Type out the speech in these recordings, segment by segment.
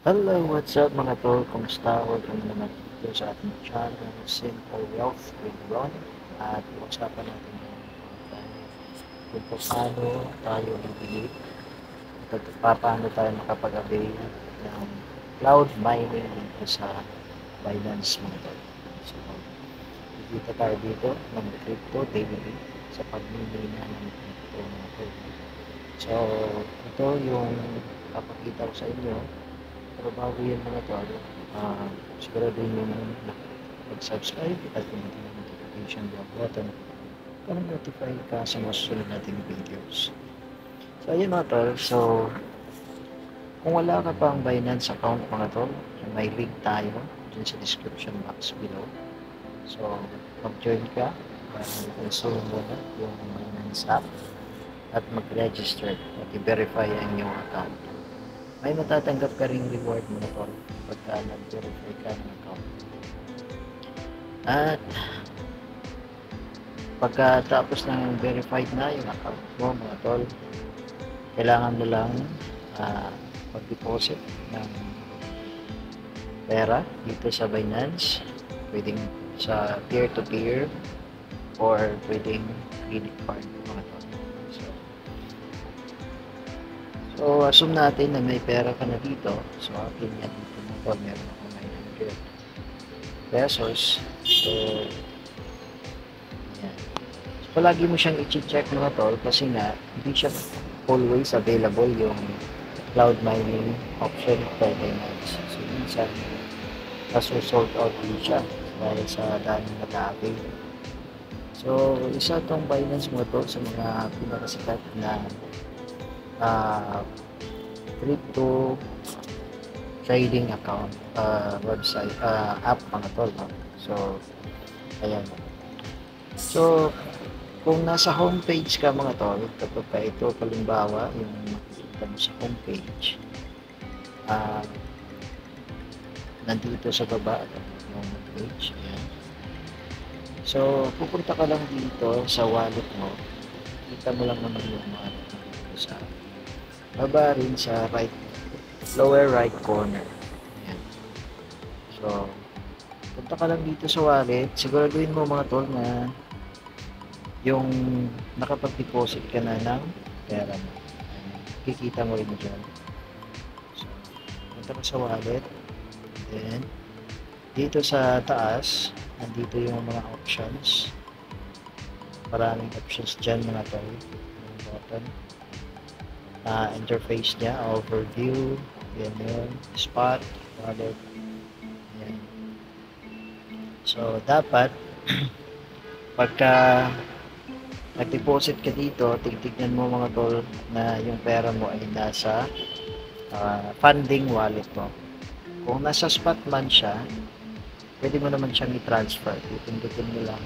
Hello, what's up mga tol? Kumusta? Welcome naman dito sa ating channel, Simple Wealth with Ron. At usapan natin ngayon kung paano tayo bibili at paano tayo makapag-avail ng cloud mining dito sa Binance mga tol. So, dito tayo dito ng crypto daily sa pagmimili na ng crypto mga tol. So, ito yung kapakita ko sa inyo. Pero bago yan mga tol, siguraduhin nyo na mag-subscribe at pindutin ang notification bell button para notify ka sa mga susunod nating videos. So ayun mga tol, so kung wala ka pang Binance account mga tol, may link tayo dun sa description box below. So mag-join ka, install mo na yung Binance app at mag-register at i-verify ang iyong account. May matatanggap ka ring reward mga tol pagka nag-verify ka ng account. At pagkatapos ng verified na yung account mo mga tol, kailangan mo lang mag-deposit ng pera dito sa Binance. Pwedeng sa peer-to-peer or pwedeng credit card mga tol. So, assume natin na may pera ka na dito. So, akin yan dito mga tol, meron ako 900 pesos. So, yan. So, palagi mo siyang i-check mga tol kasi nga, hindi siya always available yung cloud mining option for Binance. So, minsan, nasusold out din siya dahil sa daming nag-avail. So, isa itong Binance mo to sa mga pinakasikat na crypto trading account website app mga tol. So ayan, so kung nasa homepage ka mga tol, kapag ito halimbawa yung makikita mo sa homepage, nandito sa baba yung page, ayan. So pupunta ka lang dito sa wallet mo, kita mo lang naman yung wallet mo dito sa baba rin sa lower right corner. Ayan. So, punta ka lang dito sa wallet. Siguraduhin mo mga tol na yung nakapag-deposit ka na ng pera mo. Kikita mo rin dyan. So, punta ka sa wallet. Then, dito sa taas, nandito yung mga options. Maraming options dyan mga tol. Yung button. Interface niya, overview, yan yun, spot, wallet, yan. So, dapat, pagka nag-deposit ka dito, tignan mo mga tol na yung pera mo ay nasa funding wallet mo. Kung nasa spot man siya, pwede mo naman siyang i-transfer. Pindutin mo lang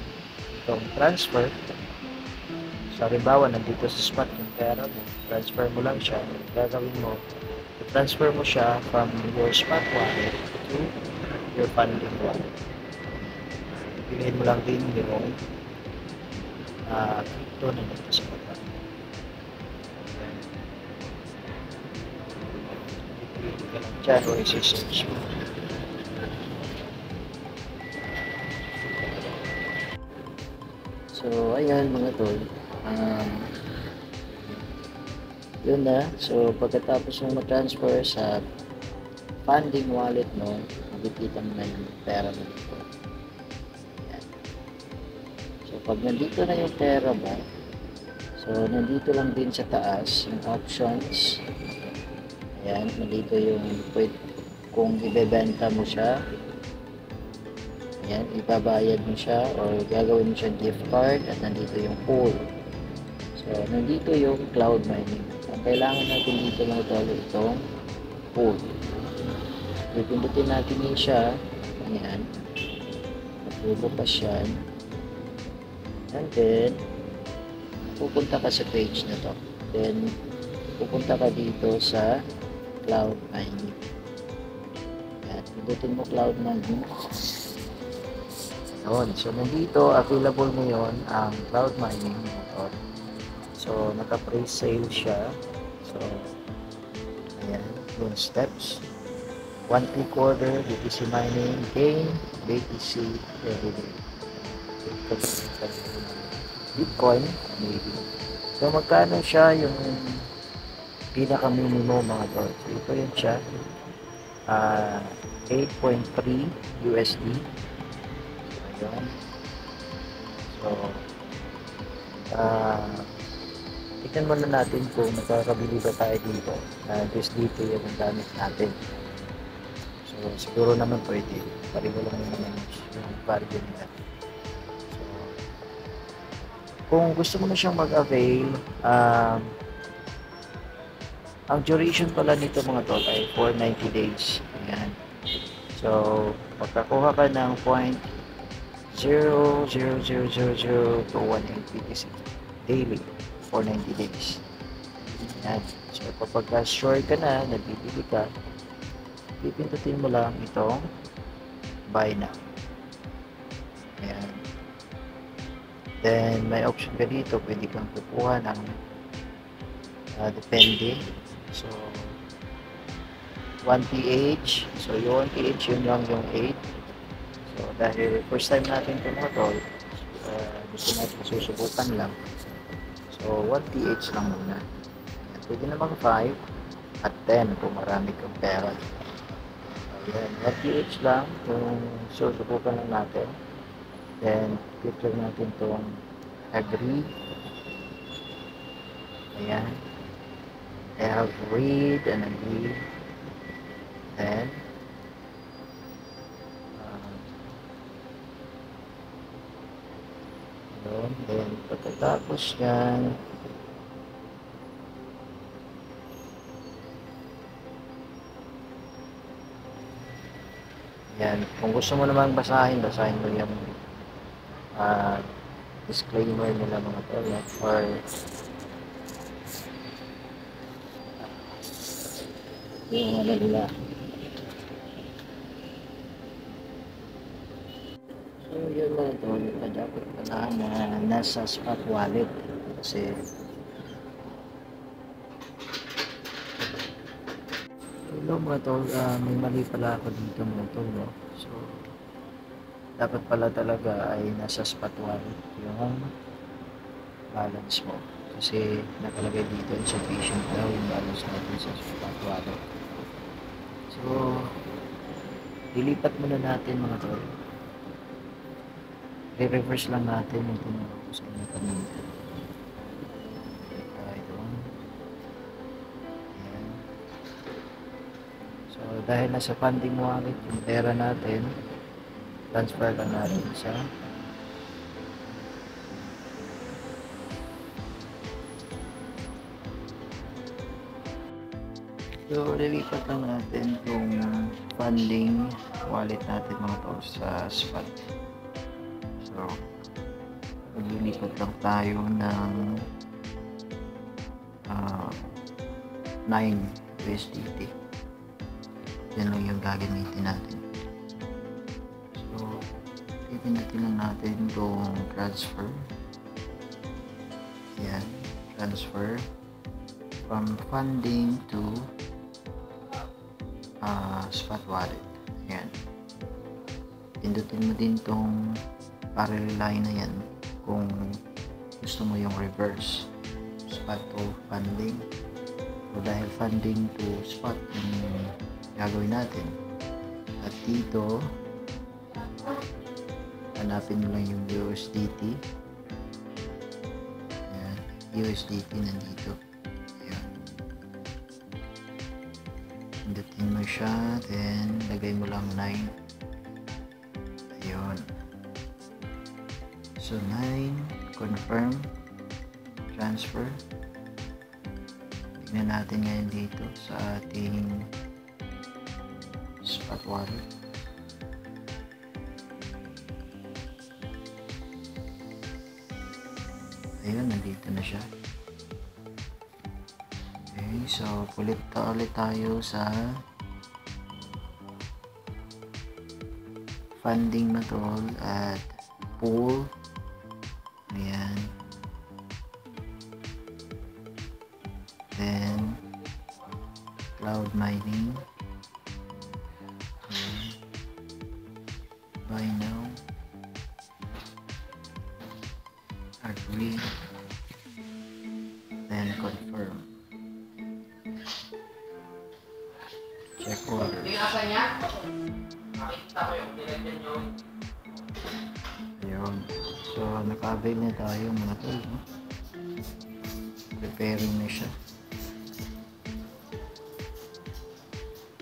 itong transfer. So, halimbawa, nandito sa spot yung pera mo, transfer mo lang siya. Gagawin mo, i-transfer mo siya from your spot wallet to your funding wallet. Piliin mo lang din yung crypto na nandito sa baba. Piliin ka lang dyan o isi-search mo. So, ayan mga tol. Yun na. So, pagkatapos mo ma-transfer sa funding wallet mo, makikita mo na yung pera mo dito. Ayan. So, pag nandito na yung pera mo, so, nandito lang din sa taas yung options. Ayan, nandito yung kung ibebenta mo siya. Ayan, ibabayad mo siya or gagawin mo siya gift card at nandito yung pool. So, nandito yung cloud mining. Ang kailangan natin dito mga tol, itong pool. Pipindutin natin yun siya. Ayan. Magbubukas yan. And then, pupunta ka sa page na to. Then, pupunta ka dito sa cloud mining. Ayan. Pindutin mo cloud mining. Yun. So, nandito, available mo yun ang cloud mining method. So, naka-pre-sale siya. So, ayan, yung steps. 1 click order, BTC mining, gain, BTC every day. Bitcoin, maybe. So, magkano siya yung pinaka-minimum mga tol? So, ito yun siya. 8.3 USD. So, ayun. So, tignan muna natin kung makakabili ba tayo dito. USDT yung gamit natin. So, siguro naman pwede. Pareho lang naman yung value nila. So, kung gusto mo na siyang mag-avail, ang duration pala nito mga tol ay for 90 days. Ayan. So, magkakuha ka ng 0.0000218 BTC daily for 90 days. Ayan. So, kapag sure ka na, nagbibili ka, pipindutin mo lang itong buy now. Ayan. Then, may option ka dito. Pwede kang kukuha ng depende. So, 1 PH. So, yung 1 PH, yun lang yung 8. So, dahil first time natin ito mga tol, gusto natin susubukan lang. So, 1 PH lang muna. Pwede namang 5 at 10 kung marami kang pera. Ayan, 1 PH lang kung susubukan lang natin. Then, click lang natin itong agree. Ayan. I have read and agree. Then, then pagkatapos yan, yan, kung gusto mo namang basahin mo yung disclaimer nila mga tol, or yung ano nila. So yun mga tol, dapat pala na nasa spot wallet kasi hello mga tol, may mali pala ako dito mga tol, no? So dapat pala talaga ay nasa spot wallet yung balance mo kasi nakalagay dito insufficient daw yung balance natin sa spot wallet. So dilipat muna natin mga tol, i-reverse lang natin yung tinuro ko sa inyo kanina. So dahil nasa funding wallet yung pera natin, transfer lang natin sa so lilipat lang natin yung funding wallet natin mga tol sa spot. So maglilipat lang tayo ng 9 USDT. Yan lang yung gagamitin natin. So pipindutin lang natin itong transfer. Yan, transfer from funding to spot wallet. Yan, pindutin mo din itong parallel line na yan kung gusto mo yung reverse spot to funding. So dahil funding to spot yung gagawin natin, at dito hanapin mo lang yung USDT. Ayan, USDT nandito. Ayan, pindutin mo siya, then lagay mo lang 9. Ayun, so 9, confirm transfer. Tignan natin ngayon dito sa ating spot wallet. Ayun, nandito na siya. Okay, so ulit tayo sa funding na tol at pool. Ayan, then cloud mining. Agree. Then confirm. Check order. Ayun. So, naka-avail na tayo mga tol. No? Preparing na siya.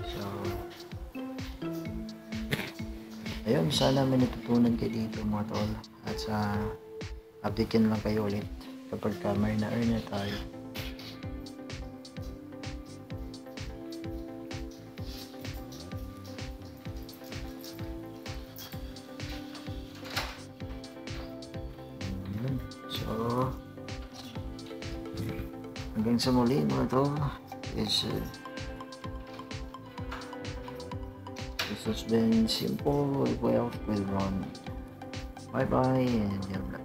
So, ayun. Sana may natutunan kayo dito mga tol. At sa update lang kayo ulit kapag may na-earn na tayo. So, hanggang sa muli mga tol, this has been Simple Wealth with Ron. Bye bye and God bless.